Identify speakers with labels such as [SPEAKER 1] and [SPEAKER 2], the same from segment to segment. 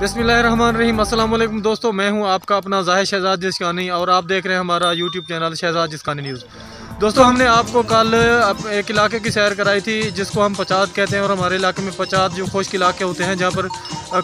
[SPEAKER 1] बिस्मिल्लाहिर्रहमानिर्रहीम। अस्सलाम वालेकुम दोस्तों, मैं हूं आपका अपना ज़ाहिर शहजाद जिस्कानी और आप देख रहे हैं हमारा यूट्यूब चैनल शहजाद जिस्कानी न्यूज़। दोस्तों, हमने आपको कल एक इलाके की सैर कराई थी जिसको हम पचात कहते हैं और हमारे इलाके में पचात जो खुश्क इलाके होते हैं जहाँ पर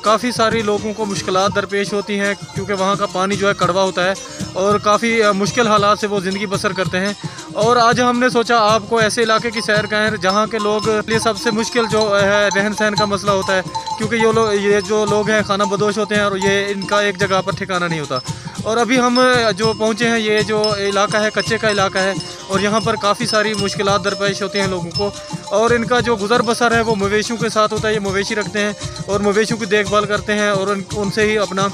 [SPEAKER 1] काफ़ी सारी लोगों को मुश्किलात दरपेश होती हैं क्योंकि वहाँ का पानी जो है कड़वा होता है और काफ़ी मुश्किल हालात से वो ज़िंदगी बसर करते हैं। और आज हमने सोचा आपको ऐसे इलाके की सैर कराएं जहाँ के लोग लिए सबसे मुश्किल जो है रहन सहन का मसला होता है, क्योंकि ये जो लोग हैं खाना बदोश होते हैं और ये इनका एक जगह पर ठिकाना नहीं होता। और अभी हम जो पहुँचे हैं, ये जो इलाका है कच्चे का इलाका है और यहाँ पर काफ़ी सारी मुश्किलात दरपेश होती हैं लोगों को। और इनका जो गुज़र बसर है वो मवेशियों के साथ होता है। ये मवेशी रखते हैं और मवेशियों की देखभाल करते हैं और उनसे ही अपना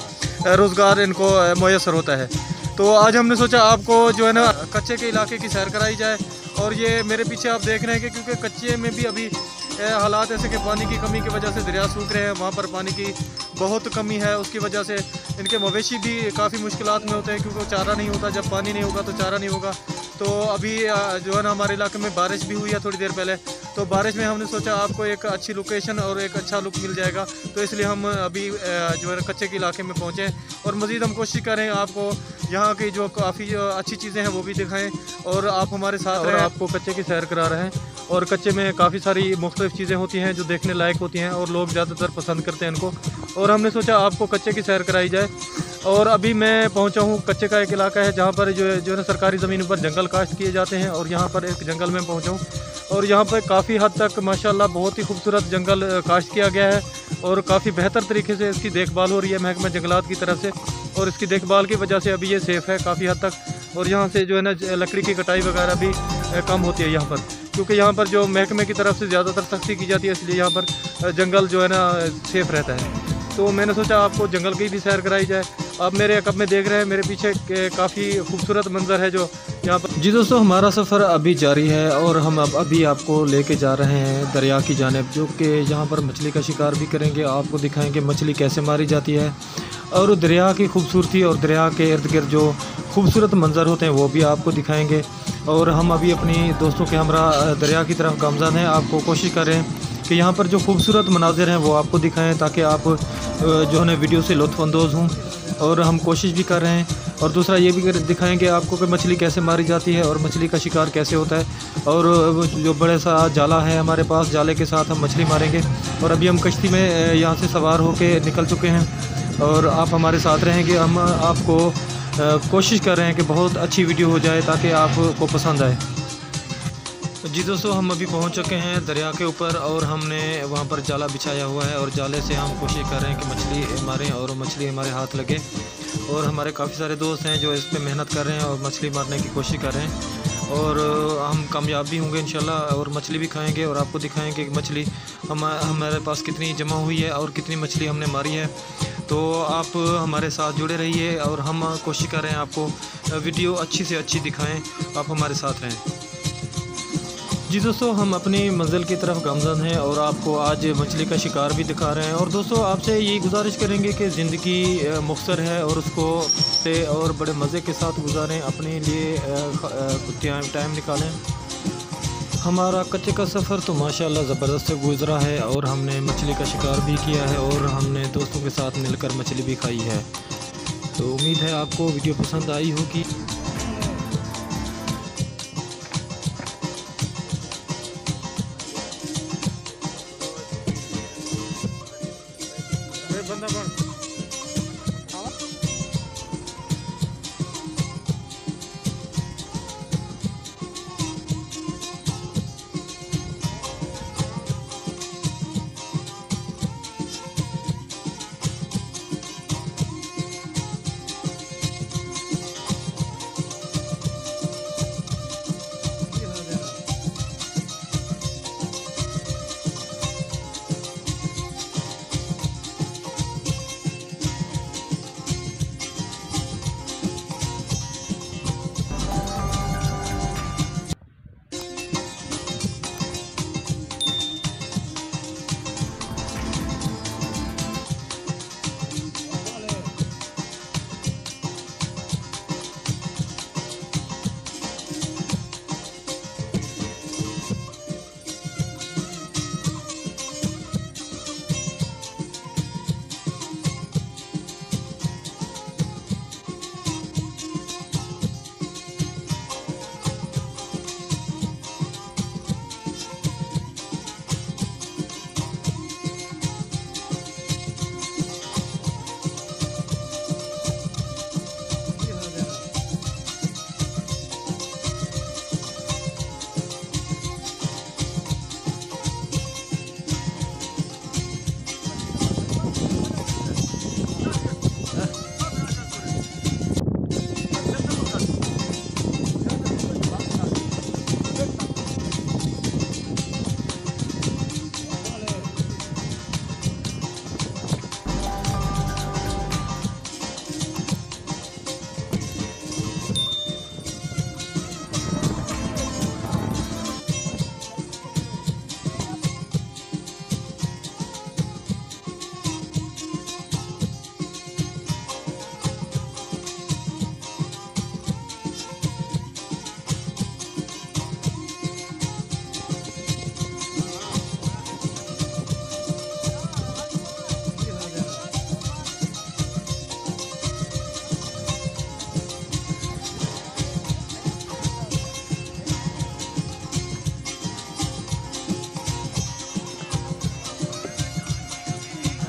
[SPEAKER 1] रोज़गार इनको मैसर होता है। तो आज हमने सोचा आपको जो है ना कच्चे के इलाके की सैर कराई जाए। और ये मेरे पीछे आप देख रहे हैं कि क्योंकि कच्चे में भी अभी हालात ऐसे कि पानी की कमी की वजह से दरिया सूख रहे हैं, वहाँ पर पानी की बहुत कमी है। उसकी वजह से इनके मवेशी भी काफ़ी मुश्किलात में होते हैं क्योंकि चारा नहीं होता। जब पानी नहीं होगा तो चारा नहीं होगा। तो अभी जो है ना हमारे इलाके में बारिश भी हुई है थोड़ी देर पहले, तो बारिश में हमने सोचा आपको एक अच्छी लोकेशन और एक अच्छा लुक मिल जाएगा, तो इसलिए हम अभी जो है कच्चे के इलाके में पहुँचे और मज़ीद हम कोशिश करें आपको यहाँ की जो काफ़ी अच्छी चीज़ें हैं वो भी दिखाएँ और आप हमारे साथ और आपको कच्चे की सैर करा रहे हैं। और कच्चे में काफ़ी सारी मुख्तलिफ़ चीज़ें होती हैं जो देखने लायक होती हैं और लोग ज़्यादातर पसंद करते हैं इनको, और हमने सोचा आपको कच्चे की सैर कराई जाए। और अभी मैं पहुंचा हूं, कच्चे का एक इलाका है जहां पर जो है ना सरकारी ज़मीन पर जंगल काश्त किए जाते हैं और यहां पर एक जंगल में पहुंचा हूं और यहां पर काफ़ी हद तक माशाल्लाह बहुत ही खूबसूरत जंगल काश्त किया गया है और काफ़ी बेहतर तरीके से इसकी देखभाल हो रही है महकमा जंगलात की तरफ से। और इसकी देखभाल की वजह से अभी ये सेफ़ है काफ़ी हद तक। और यहाँ से जो है ना लकड़ी की कटाई वगैरह भी कम होती है यहाँ पर, क्योंकि यहाँ पर जो महकमे की तरफ से ज़्यादातर सख्ती की जाती है, इसलिए यहाँ पर जंगल जो है ना सेफ़ रहता है। तो मैंने सोचा आपको जंगल की भी सैर कराई जाए। आप मेरे कब में देख रहे हैं मेरे पीछे काफ़ी खूबसूरत मंजर है जो यहाँ पर। जी दोस्तों, हमारा सफ़र अभी जारी है और हम अभी आपको लेके जा रहे हैं दरिया की जानिब, जो कि यहाँ पर मछली का शिकार भी करेंगे। आपको दिखाएंगे मछली कैसे मारी जाती है और दरिया की खूबसूरती और दरिया के इर्द गिर्द जो खूबसूरत मंजर होते हैं वो भी आपको दिखाएंगे। और हम अभी अपनी दोस्तों के हमरा दरिया की तरफ गामज़न हैं। आपको कोशिश करें कि यहाँ पर जो खूबसूरत मनाजिर हैं वो आपको दिखाएं ताकि आप जो है ना वीडियो से लुत्फ़अंदोज़ हों। और हम कोशिश भी कर रहे हैं। और दूसरा ये भी दिखाएंगे आपको कि मछली कैसे मारी जाती है और मछली का शिकार कैसे होता है। और जो बड़े सा जाला है हमारे पास, जाले के साथ हम मछली मारेंगे। और अभी हम कश्ती में यहाँ से सवार होकर निकल चुके हैं और आप हमारे साथ रहेंगे। हम आपको कोशिश कर रहे हैं कि बहुत अच्छी वीडियो हो जाए ताकि आपको पसंद आए। जी दोस्तों, हम अभी पहुंच चुके हैं दरिया के ऊपर और हमने वहां पर जाला बिछाया हुआ है और जाले से हम कोशिश कर रहे हैं कि मछली मारें और मछली हमारे हाथ लगे। और हमारे काफ़ी सारे दोस्त हैं जो इस पे मेहनत कर रहे हैं और मछली मारने की कोशिश कर रहे हैं और हम कामयाब भी होंगे इंशाल्लाह और मछली भी खाएंगे और आपको दिखाएंगे कि मछली हमारे पास कितनी जमा हुई है और कितनी मछली हमने मारी है। तो आप हमारे साथ जुड़े रहिए और हम कोशिश कर रहे हैं आपको वीडियो अच्छी से अच्छी दिखाएँ, आप हमारे साथ रहें। जी दोस्तों, हम अपनी मंजिल की तरफ गामज़न हैं और आपको आज मछली का शिकार भी दिखा रहे हैं। और दोस्तों, आपसे यही गुजारिश करेंगे कि ज़िंदगी मुख्तसर है और उसको पे और बड़े मज़े के साथ गुजारें, अपने लिए टाइम निकालें। हमारा कच्चे का सफ़र तो माशाल्लाह ज़बरदस्त से गुज़रा है और हमने मछली का शिकार भी किया है और हमने दोस्तों के साथ मिलकर मछली भी खाई है। तो उम्मीद है आपको वीडियो पसंद आई होगी।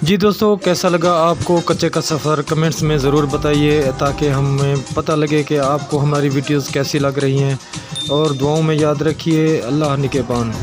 [SPEAKER 1] जी दोस्तों, कैसा लगा आपको कच्चे का सफ़र कमेंट्स में ज़रूर बताइए, ताकि हमें पता लगे कि आपको हमारी वीडियोस कैसी लग रही हैं। और दुआओं में याद रखिए। अल्लाह निगहबान।